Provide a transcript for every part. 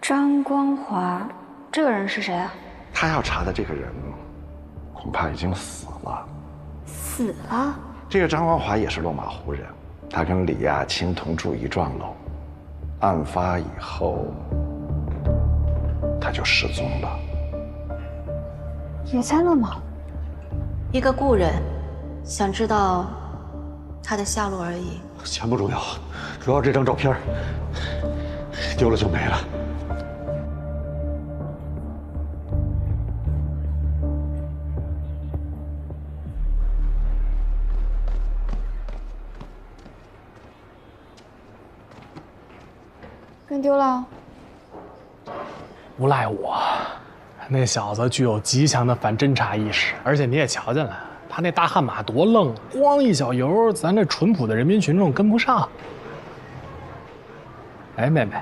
张光华，这个人是谁啊？他要查的这个人，恐怕已经死了。死了？这个张光华也是落马湖人，他跟李亚青同住一幢楼，案发以后他就失踪了。也在落马湖。一个故人，想知道他的下落而已。钱不重要，主要这张照片丢了就没了。跟丢了？无赖我，那小子具有极强的反侦查意识，而且你也瞧见了，他那大悍马多愣，咣一小油，咱这淳朴的人民群众跟不上。哎，妹妹，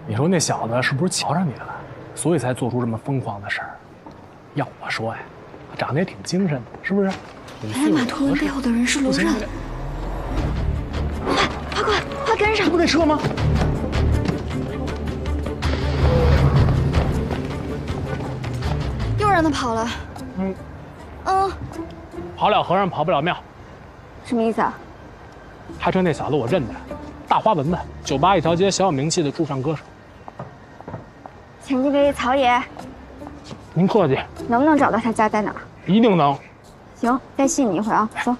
你说那小子是不是瞧上你了，所以才做出这么疯狂的事儿？要我说呀，他长得也挺精神的，是不是？原来马图文背后的人是卢刃。快跟上！这不那车吗？又让他跑了。跑了和尚跑不了庙。什么意思啊？开车那小子我认得，大花蚊子，酒吧一条街小有名气的驻唱歌手。前几位曹爷，您客气。能不能找到他家在哪儿？一定能。行，再信你一回啊，走。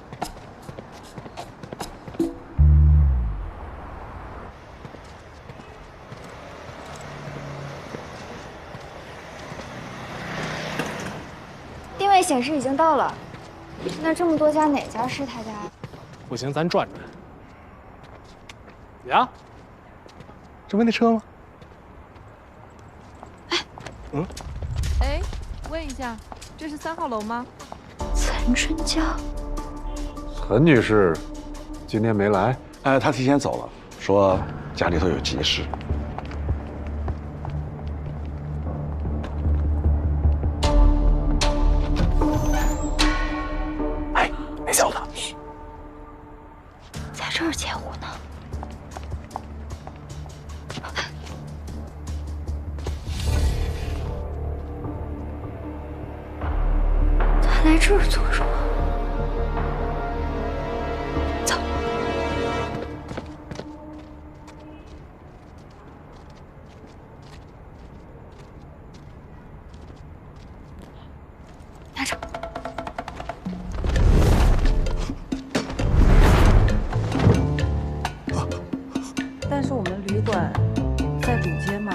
定位显示已经到了，那这么多家哪家是他家？不行，咱转转。呀，这不那车吗？哎，问一下，这是3号楼吗？岑春娇，岑女士今天没来，她提前走了，说家里头有急事。哎，那小子，在这儿截胡呢。他来这儿做什么？走。拿着。但是我们旅馆在主街嘛，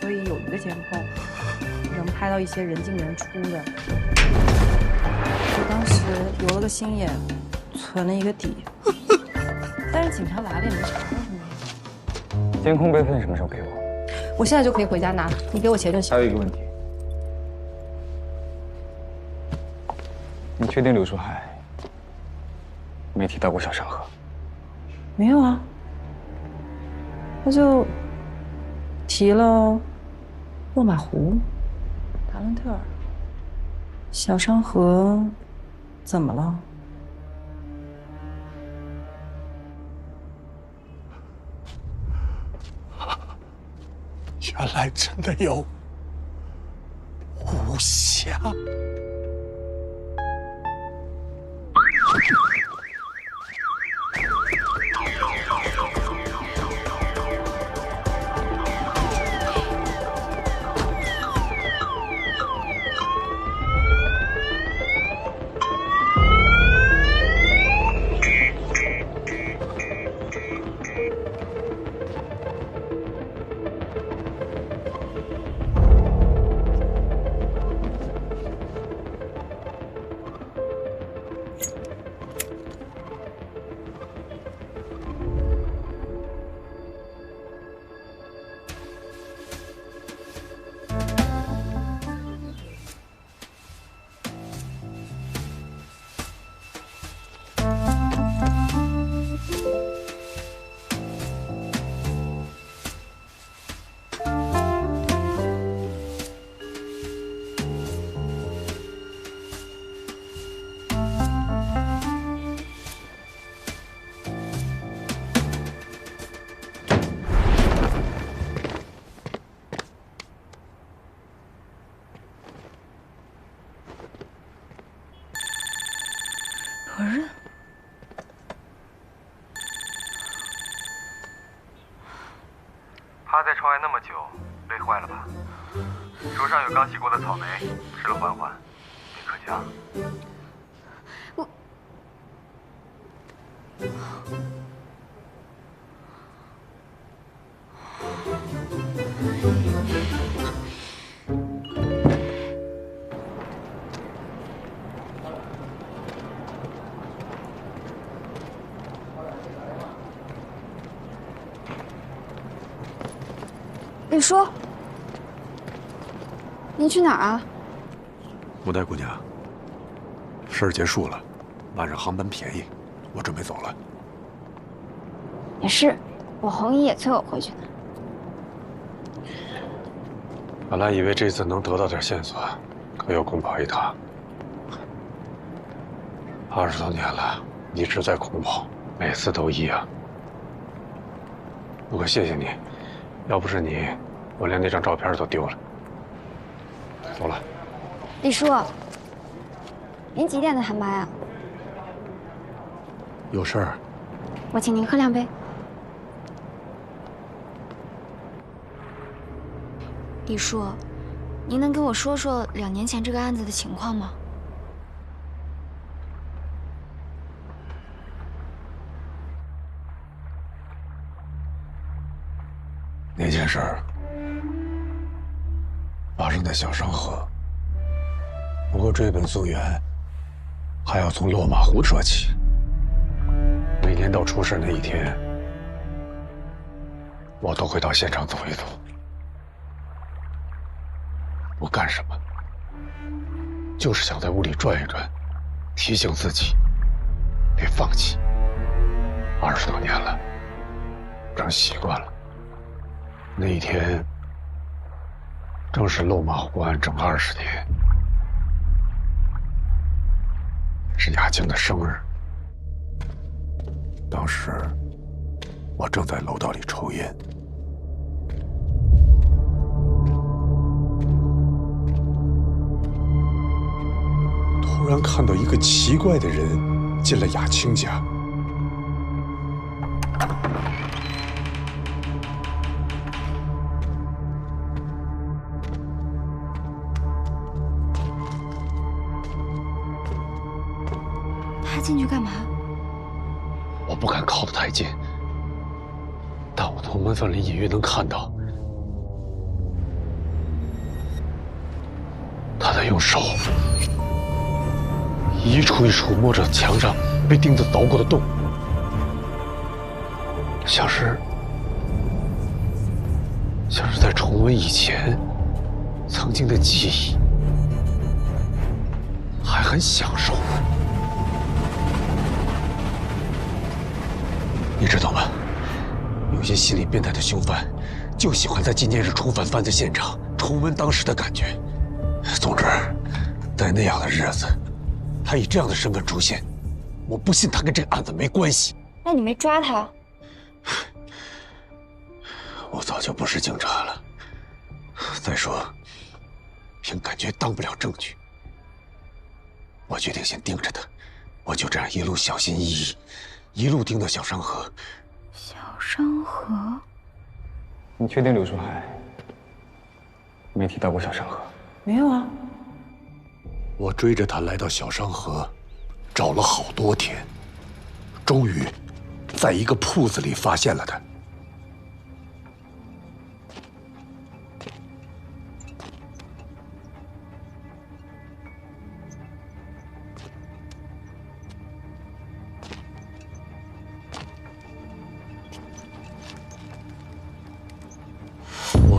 所以有一个监控，能拍到一些人进人出的。我当时留了个心眼，存了一个底，但是警察来了也没查到什么。监控备份什么时候给我？我现在就可以回家拿，你给我钱就行。还有一个问题，你确定柳树海没提到过小山河？没有啊，他就提了落马湖、达伦特尔、小山河，怎么了？原来真的有无暇。趴在窗外那么久，累坏了吧？手上有刚洗过的草莓，吃了缓缓，便可将。李叔，您去哪儿啊？穆代姑娘，事儿结束了，晚上航班便宜，我准备走了。也是，我红姨也催我回去呢。本来以为这次能得到点线索，可又空跑一趟。20多年了，一直在空跑，每次都一样。不过谢谢你，要不是你，我连那张照片都丢了。走了。李叔，您几点的航班呀？有事儿？我请您喝2杯。李叔，您能跟我说说2年前这个案子的情况吗？那件事儿发生在小商河，不过追本溯源，还要从落马湖说起。每年到出事那一天，我都会到现场走一走。我干什么？就是想在屋里转一转，提醒自己别放弃。20多年了，成习惯了。那一天正是漏马湖案整20年，是雅静的生日。当时我正在楼道里抽烟，突然看到一个奇怪的人进了雅清家。他进去干嘛？我不敢靠得太近，但我从门缝里隐约能看到，他在用手一处一处摸着墙上被钉子凿过的洞，像是在重温以前曾经的记忆，还很享受。你知道吗？有些心理变态的凶犯，就喜欢在纪念日重返犯罪现场，重温当时的感觉。总之，在那样的日子，他以这样的身份出现，我不信他跟这个案子没关系。那你没抓他？我早就不是警察了。再说，凭感觉当不了证据。我决定先盯着他，我就这样一路小心翼翼。一路盯到小商河。小商河？你确定柳树海没提到过小商河？没有啊。我追着他来到小商河，找了好多天，终于在一个铺子里发现了他。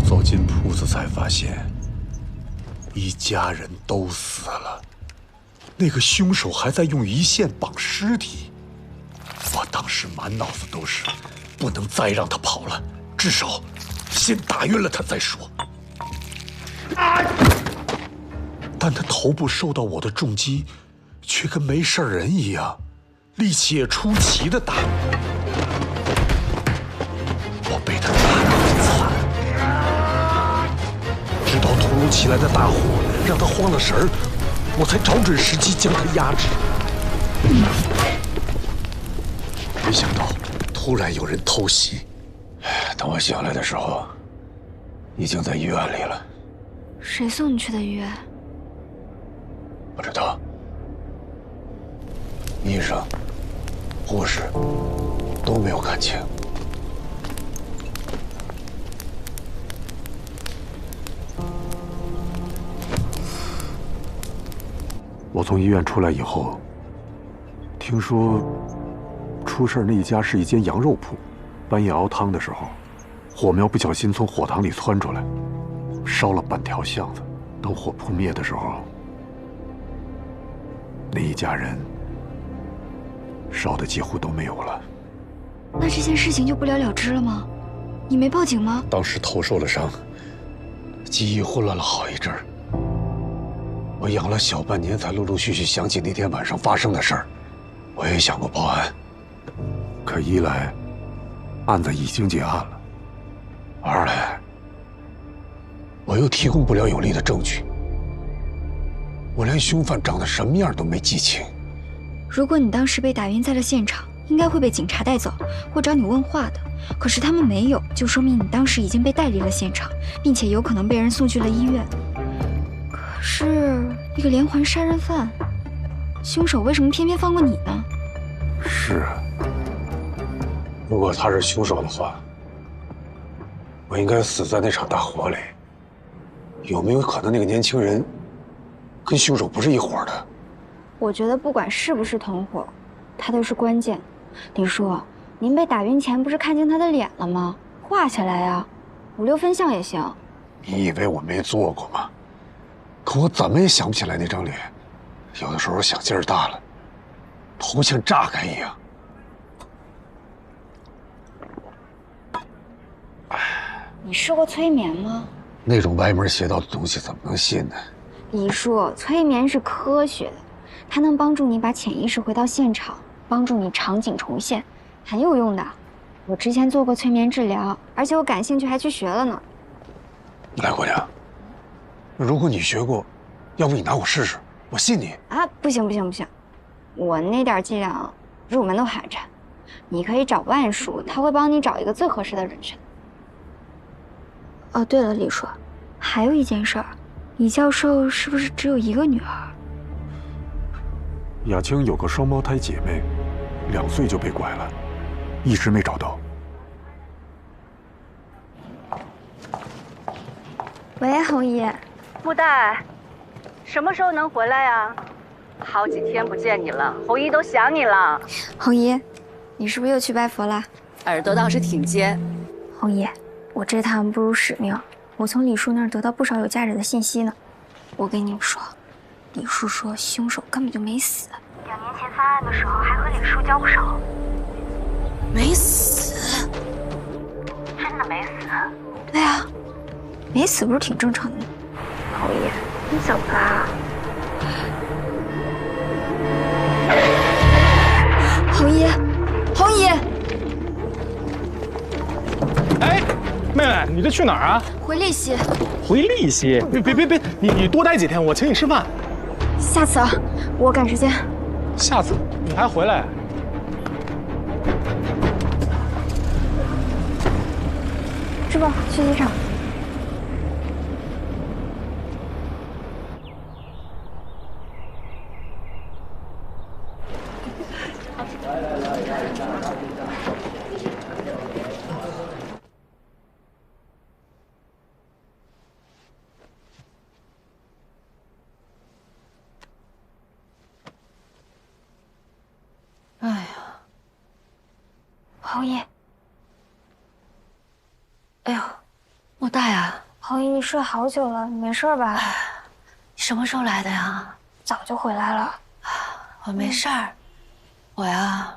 走进铺子才发现，一家人都死了，那个凶手还在用鱼线绑尸体。我当时满脑子都是，不能再让他跑了，至少先打晕了他再说。但他头部受到我的重击，却跟没事人一样，力气也出奇的大。我被他打得很惨。直到突如其来的大火让他慌了神儿，我才找准时机将他压制。没想到突然有人偷袭，等我醒来的时候，已经在医院里了。谁送你去的医院？不知道。医生、护士都没有看清。我从医院出来以后，听说出事那一家是一间羊肉铺，半夜熬汤的时候，火苗不小心从火塘里窜出来，烧了半条巷子。等火扑灭的时候，那一家人烧的几乎都没有了。那这件事情就不了了之了吗？你没报警吗？当时头受了伤，记忆混乱了好一阵儿。我养了小半年，才陆陆续续想起那天晚上发生的事儿。我也想过报案，可一来，案子已经结案了；二来，我又提供不了有力的证据。我连凶犯长得什么样都没记清。如果你当时被打晕在了现场，应该会被警察带走或找你问话的。可是他们没有，就说明你当时已经被带离了现场，并且有可能被人送去了医院。可是一个连环杀人犯，凶手为什么偏偏放过你呢？是啊，如果他是凶手的话，我应该死在那场大火里。有没有可能那个年轻人跟凶手不是一伙的？我觉得不管是不是同伙，他都是关键。李叔，您被打晕前不是看见他的脸了吗？画下来呀，5、6分像也行。你以为我没做过吗？可我怎么也想不起来那张脸。有的时候想劲儿大了，头像炸开一样。你试过催眠吗？那种歪门邪道的东西怎么能信呢？李叔，催眠是科学的，它能帮助你把潜意识回到现场，帮助你场景重现，很有用的。我之前做过催眠治疗，而且我感兴趣还去学了呢。来，姑娘，如果你学过，要不你拿我试试，我信你。啊，不行不行不行，我那点伎俩入门都寒碜。你可以找万叔，他会帮你找一个最合适的人选。哦，对了，李叔，还有一件事儿，李教授是不是只有一个女儿？雅青有个双胞胎姐妹，2岁就被拐了，一直没找到。喂，红姨。布袋，什么时候能回来呀？好几天不见你了，红姨都想你了。红姨，你是不是又去拜佛了？耳朵倒是挺尖。红姨，我这趟不辱使命，我从李叔那儿得到不少有价值的信息呢。我跟你们说，李叔说凶手根本就没死，2年前犯案的时候还和李叔交过手。没死？真的没死？对啊，没死不是挺正常的吗？红姨，你怎么了？红姨，红姨！哎，妹妹，你这去哪儿啊？回利息。回利息？别，你多待几天，我请你吃饭。下次啊，我赶时间。下次你还回来？师傅，去机场。哎呀，红姨，哎呦，莫大呀，红姨，你睡好久了，你没事吧？你什么时候来的呀？早就回来了。我没事儿，我呀，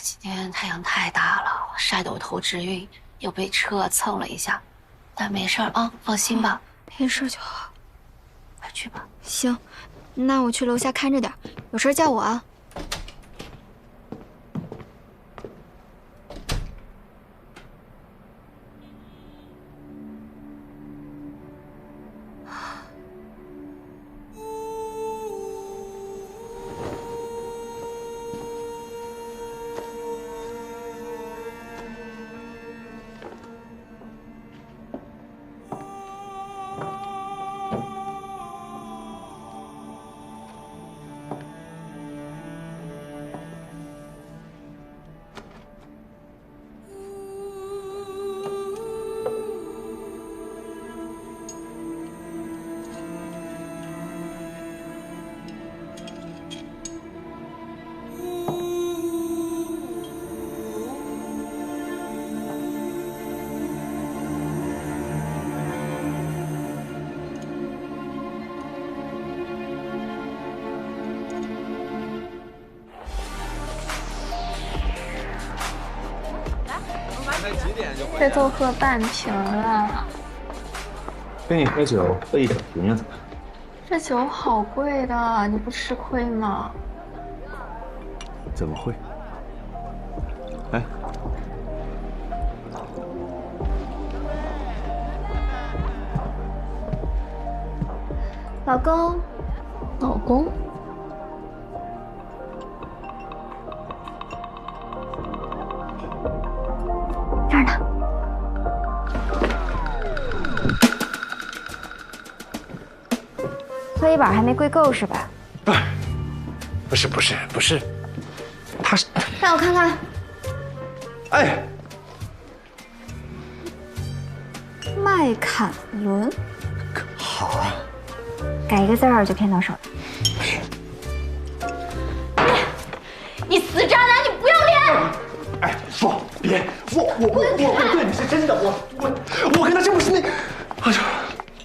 今天太阳太大了，晒得我头直晕，又被车蹭了一下，但没事儿啊，放心吧。没事就好，快去吧。行，那我去楼下看着点，有事叫我啊。这都喝半瓶了。跟你喝酒喝一整瓶又怎么样？这酒好贵的，你不吃亏吗？怎么会？哎，老公，老公，这儿呢。搓衣板还没跪够是吧？不是，他是。让我看看。哎，麦坎伦，好啊，改一个字儿就骗到手了。你死渣男，你不要脸！哎，说别，我对你是真的，我跟他真不是那。哎呀，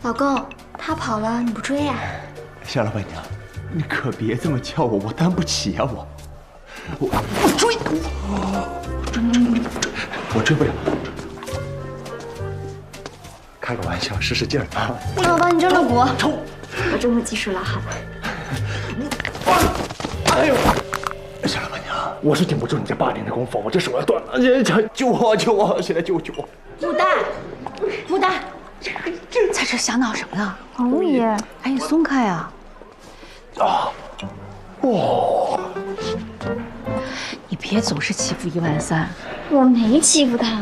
老公，他跑了你不追呀？夏老板娘，你可别这么叫我担不起啊我追，我追不了。开个玩笑，使使劲儿啊！那我帮你蒸了骨，抽，我蒸的技术老好了。哎呦！夏老板娘，我是顶不住你这8年的功夫，我这手要断了！救我！现在救我！牡丹，在这想恼什么呢？红爷，赶紧松开啊！你别总是欺负13000，我没欺负他。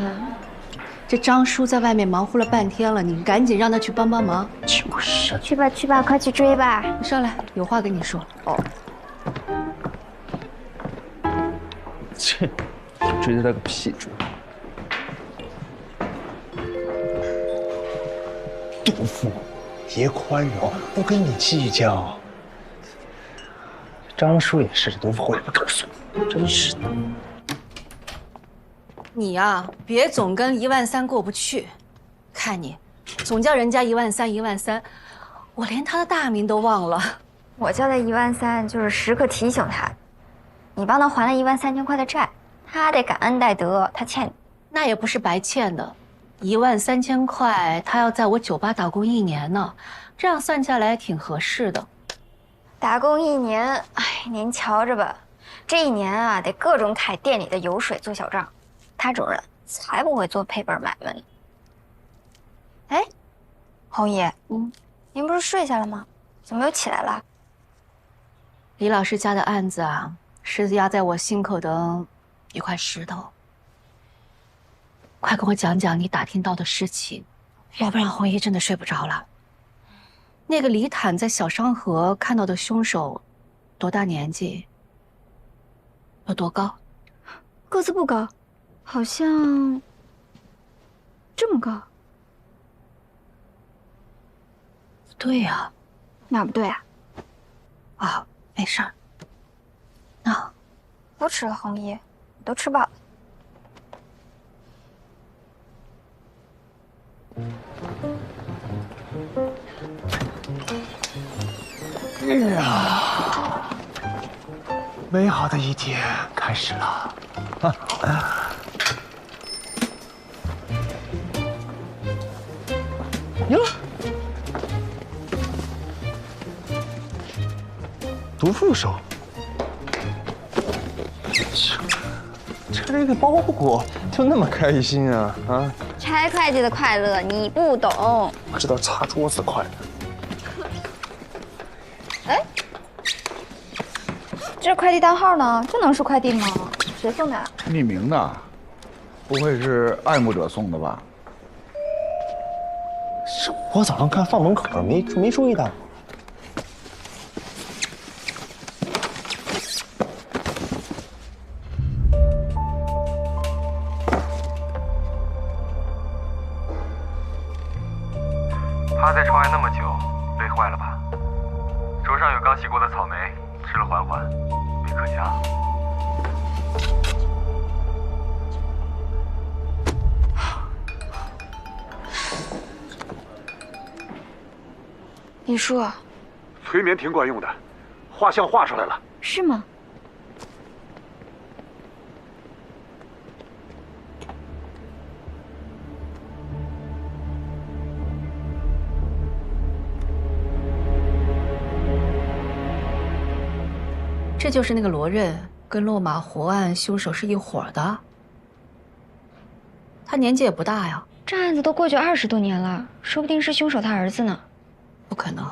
这张叔在外面忙活了半天了，你赶紧让他去帮帮忙。就是去吧，快去追吧！你上来，有话跟你说。哦。切，追他个屁追！杜甫，爷宽容，不跟你计较。张叔也是，杜甫也不告诉我，真是的。你呀，别总跟13000过不去。看你，总叫人家13000，我连他的大名都忘了。我叫他13000，就是时刻提醒他，你帮他还了13000块的债，他得感恩戴德，他欠你。那也不是白欠的，13000块，他要在我酒吧打工1年呢，这样算下来挺合适的。打工1年，哎，您瞧着吧，这1年啊，得各种揩店里的油水做小账。他这种人才不会做赔本买卖呢。哎，红姨，您不是睡下了吗？怎么又起来了？李老师家的案子啊，是压在我心口的一块石头。快跟我讲讲你打听到的事情，要不然红姨真的睡不着了。那个李坦在小商河看到的凶手，多大年纪？有多高？个子不高，好像这么高。不对呀，哪不对啊？啊，没事儿。那不吃了，红姨，你都吃饱了。哎呀，美好的一天开始了。哟，毒副手，拆个包裹就那么开心啊？啊！拆会计的快乐你不懂，我知道擦桌子快乐。哎，这快递单号呢？这能是快递吗？谁送的？匿名的，不会是爱慕者送的吧？是我早上看放门口没注意到。趴在窗外那么久，累坏了吧？桌上有刚洗过的草莓，吃了缓缓，没可香。李叔，催眠挺管用的，画像画出来了。是吗？这就是那个罗任跟落马湖案凶手是一伙的。他年纪也不大呀，这案子都过去20多年了，说不定是凶手他儿子呢。不可能。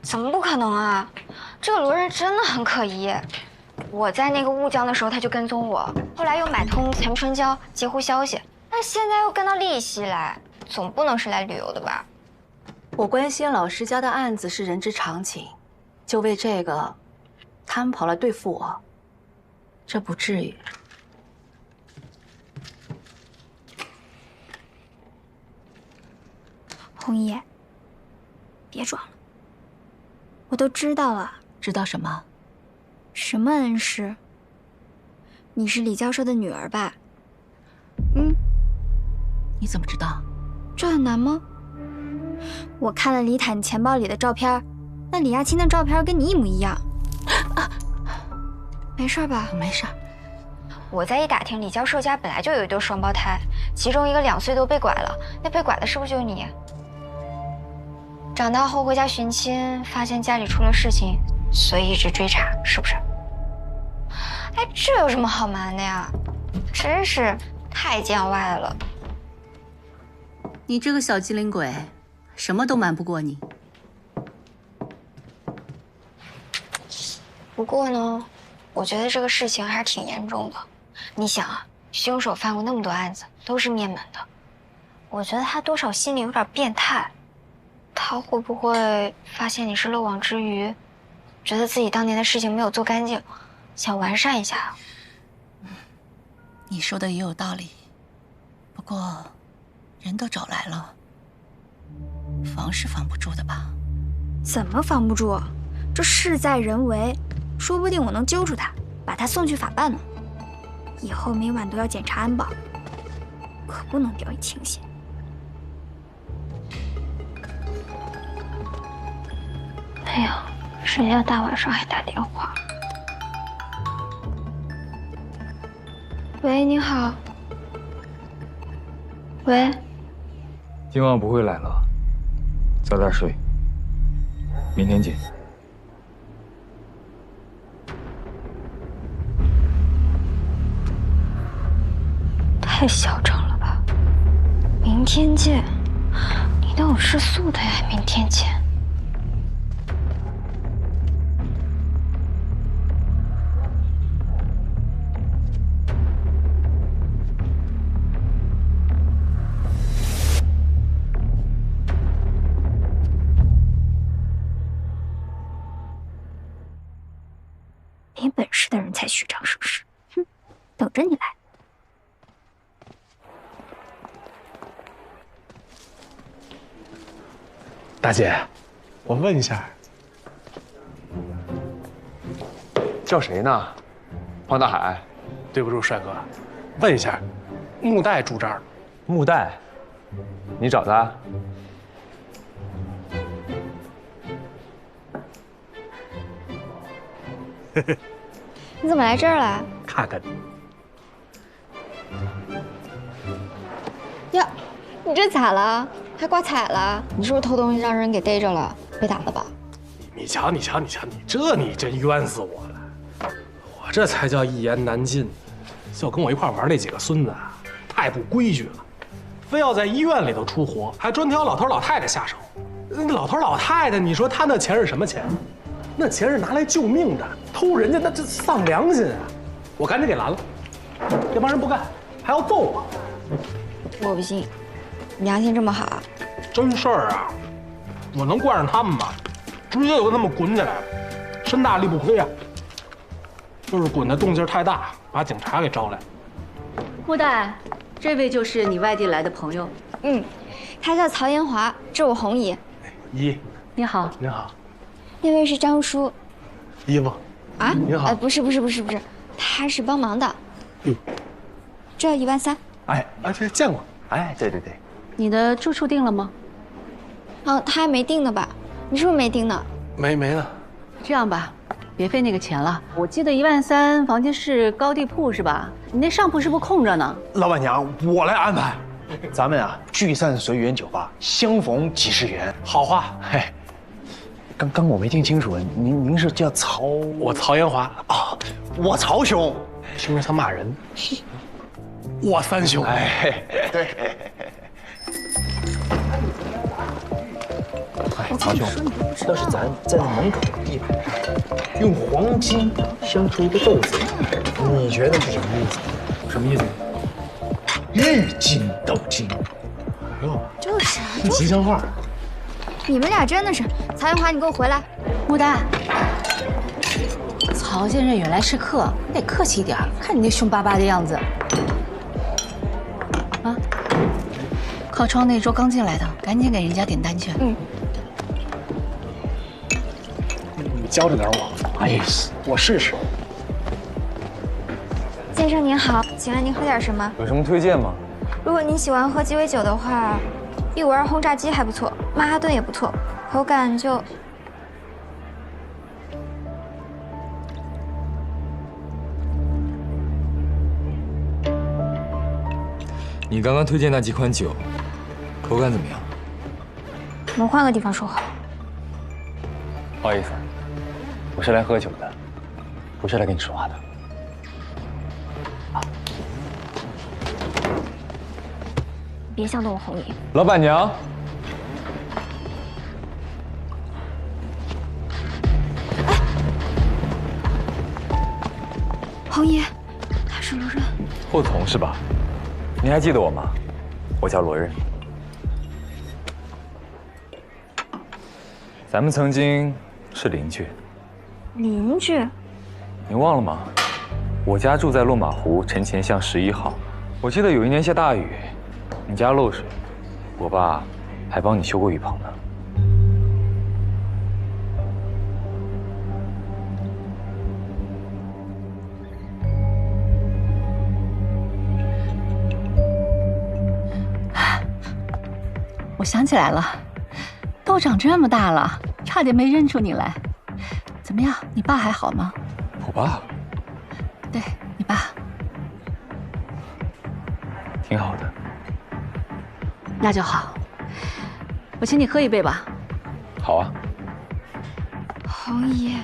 怎么不可能啊？这个罗任真的很可疑。我在那个乌江的时候他就跟踪我，后来又买通陈春娇截胡消息，那现在又跟到丽溪来，总不能是来旅游的吧？我关心老师家的案子是人之常情，就为这个，他们跑来对付我，这不至于。红姨，别装了，我都知道了。知道什么？什么恩师？你是李教授的女儿吧？你怎么知道？这很难吗？我看了李坦钱包里的照片，那李亚青的照片跟你一模一样。没事吧？没事。我再一打听，李教授家本来就有一对双胞胎，其中一个2岁多被拐了，那被拐的是不是就是你？长大后回家寻亲，发现家里出了事情，所以一直追查，是不是？哎，这有什么好瞒的呀？真是太见外了。你这个小机灵鬼，什么都瞒不过你。不过呢，我觉得这个事情还是挺严重的。你想啊，凶手犯过那么多案子，都是灭门的，我觉得他多少心里有点变态。他会不会发现你是漏网之鱼，觉得自己当年的事情没有做干净，想完善一下？你说的也有道理，不过人都找来了，防是防不住的吧？怎么防不住？这事在人为，说不定我能揪住他，把他送去法办呢。以后每晚都要检查安保，可不能掉以轻心。哎呀，谁呀？大晚上还打电话？喂，你好。喂。今晚不会来了，早点睡，明天见。太嚣张了吧！明天见，你都有吃素的呀？明天见。没本事的人才虚张声势，哼，等着你来。大姐，我问一下，叫谁呢？方大海。对不住，帅哥，问一下，木代住这儿吗？木代，你找他？你怎么来这儿了？看看你。呀，你这咋了？还挂彩了？你是不是偷东西让人给逮着了？被打了吧？你瞧，你真冤死我了！我这才叫一言难尽。就跟我一块玩那几个孙子啊，太不规矩了，非要在医院里头出活，还专挑老头老太太下手。那老头老太太，你说他那钱是什么钱？那钱是拿来救命的，偷人家那这丧良心啊！我赶紧给拦了，这帮人不干，还要揍我。我不信，你良心这么好？真事儿啊，我能惯上他们吗？直接就跟他们滚起来了，身大力不亏啊。就是滚的动静太大，把警察给招来。木代，这位就是你外地来的朋友。他叫曹延华，这是我红姨。姨，你好。您好。那位是张叔。姨夫。啊？您好。不是，他是帮忙的。这13000。哎，这见过。哎，对。你的住处定了吗？他还没定呢吧？你是不是没定呢？没呢。这样吧，别费那个钱了。我记得13000房间是高低铺是吧？你那上铺是不是空着呢？老板娘，我来安排。咱们啊，聚散随缘酒吧，相逢几时圆。好话。嘿，刚我没听清楚，您是叫曹？我曹延华啊，我曹兄，是不是像骂人？我三兄，哎，对。哎，曹兄，要是咱在那门口的地板上用黄金镶出一个豆子，你觉得是什么意思？什么意思？日进斗金。哎呦，就是吉祥话。你们俩真的是，曹延华，你给我回来！穆丹，曹先生远来是客，你得客气一点。看你那凶巴巴的样子。啊，靠窗那桌刚进来的，赶紧给人家点单去。嗯。你教着点我。哎，我试试。先生您好，请问您喝点什么？有什么推荐吗？如果您喜欢喝鸡尾酒的话，152轰炸机还不错，曼哈顿也不错，口感就……你刚刚推荐那几款酒，口感怎么样？我们换个地方说话。不好意思，我是来喝酒的，不是来跟你说话的。别想动我红姨。老板娘，红姨，他是罗润。霍总是吧？你还记得我吗？我叫罗润。咱们曾经是邻居。邻居？你忘了吗？我家住在落马湖陈前巷11号。我记得有一年下大雨，你家漏水，我爸还帮你修过雨棚呢。我想起来了，都长这么大了，差点没认出你来。怎么样，你爸还好吗？我爸？对，你爸。挺好的。那就好，我请你喝一杯吧。好啊。红姨，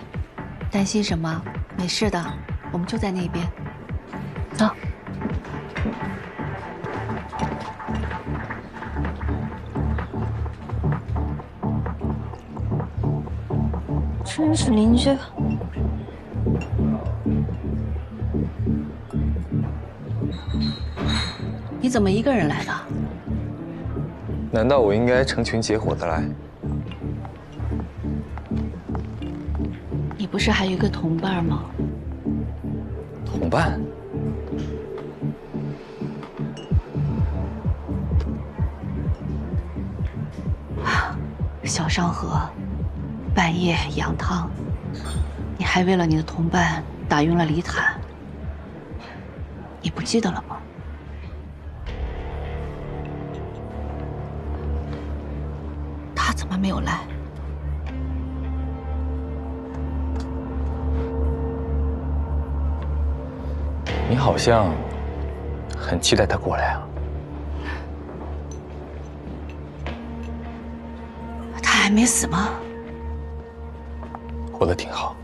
担心什么？没事的，我们就在那边。走。真是邻居。你怎么一个人来的？难道我应该成群结伙的来？你不是还有一个同伴吗？同伴？小商河，半夜羊汤，你还为了你的同伴打晕了李坦，你不记得了吗？他怎么没有来？你好像很期待他过来啊。他还没死吗？活得挺好。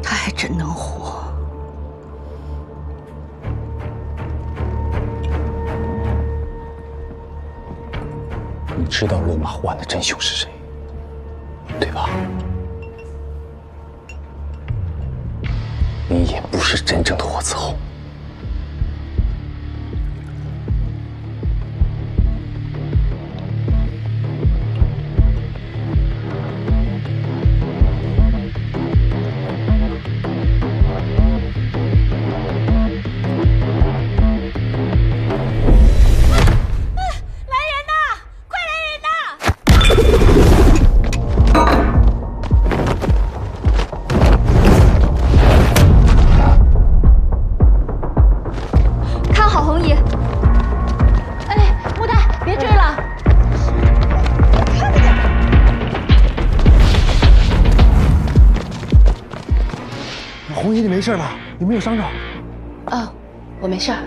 他还真能活。你知道落马湖案的真凶是谁，对吧？你也不是真正的霍子厚。红姨，你没事吧？你没有伤着？啊，我没事儿。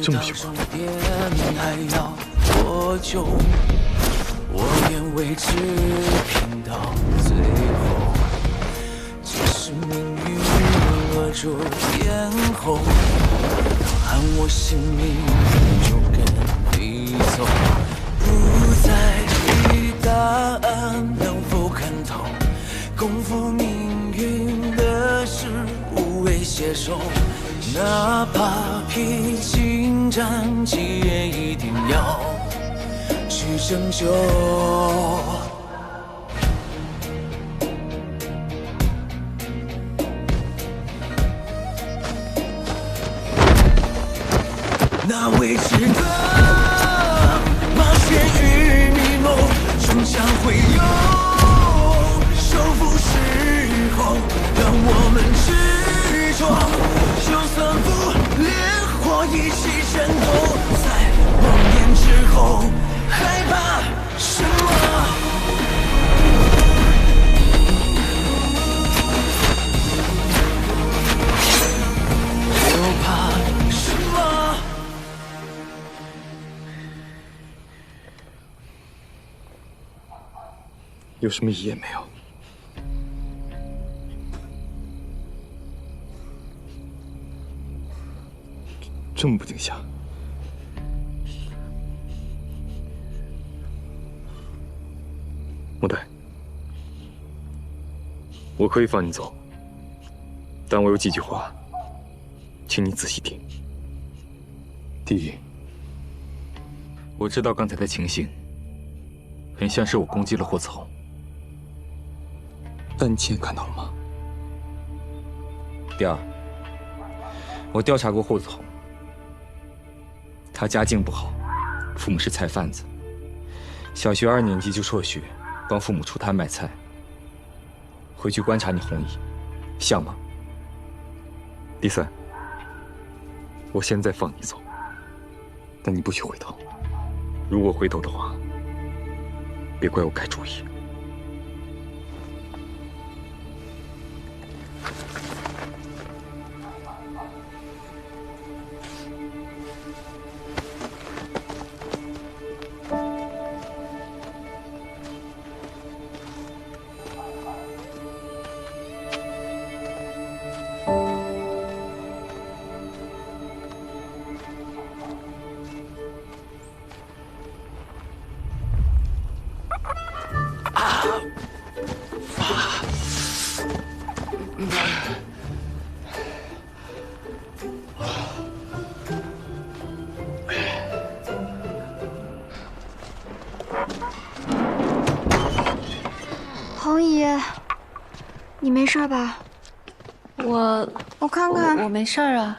这么喜欢。我愿为之拼到最后，即使命运扼住咽喉，按我性命就跟你走，不在意答案能否看透，共赴命运的事无谓携手。哪怕披荆斩棘，也一定要去拯救。那未知的冒险与迷梦，终将会有收复时候，让我们执着。就算不烈火一起战斗，在光年之后，害怕什么？又怕什么？有什么意义也没有。这么不惊吓？莫代，我可以放你走，但我有几句话，请你仔细听。第一，我知道刚才的情形很像是我攻击了霍子红，但你亲眼看到了吗？第二，我调查过霍子红。他家境不好，父母是菜贩子，小学2年级就辍学，帮父母出摊卖菜。回去观察你红姨，像吗？第三，我现在放你走，但你不许回头。如果回头的话，别怪我改主意。红姨，你没事吧？我看看，我没事啊，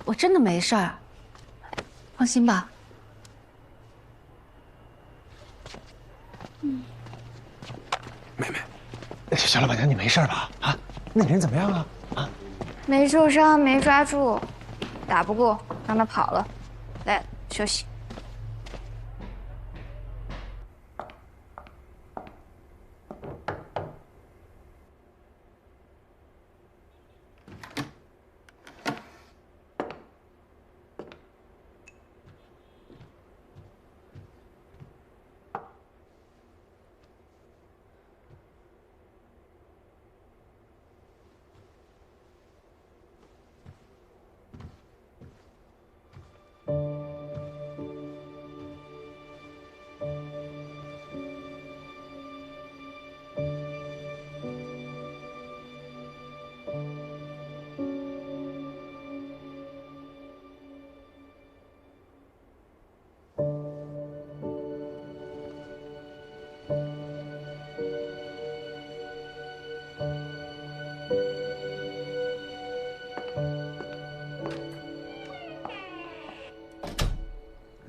我真的没事儿，放心吧。妹妹，小老板娘，你没事吧？啊，那人怎么样啊？啊，没受伤，没抓住，打不过，让他跑了。来，休息。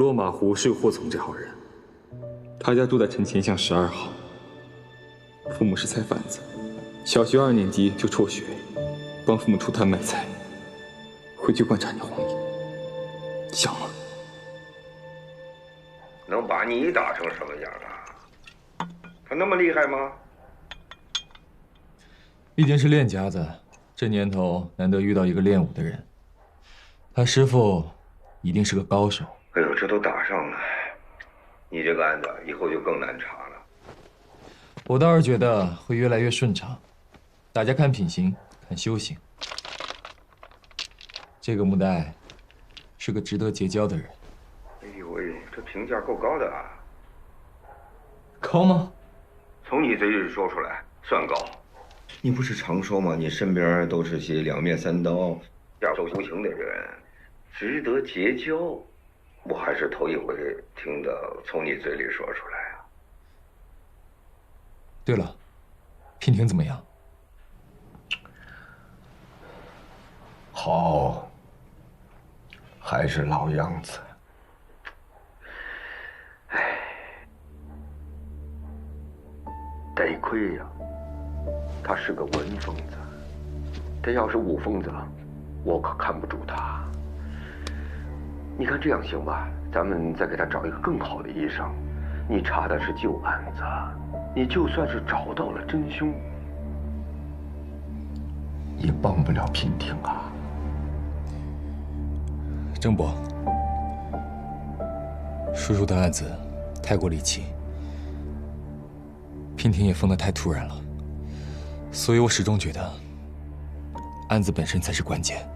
落马湖是有霍总这号人，他家住在陈前巷12号，父母是菜贩子，小学2年级就辍学，帮父母出摊卖菜。回去观察你黄姨，想吗？能把你打成什么样啊？他那么厉害吗？毕竟是练家子，这年头难得遇到一个练武的人。他师傅一定是个高手。哎呦，这都打上了，你这个案子以后就更难查了。我倒是觉得会越来越顺畅，大家看品行，看修行。这个穆代是个值得结交的人。哎呦喂，这评价够高的啊！高吗？从你嘴里说出来算高。你不是常说吗？你身边都是些两面三刀、下手无情的人，值得结交。我还是头一回听到从你嘴里说出来啊。对了，娉婷怎么样？好，还是老样子。唉，得亏呀，他是个文疯子，他要是武疯子，我可看不住他。你看这样行吧？咱们再给他找一个更好的医生。你查的是旧案子，你就算是找到了真凶，也帮不了娉婷啊。郑伯，叔叔的案子太过离奇，娉婷也疯得太突然了，所以我始终觉得案子本身才是关键。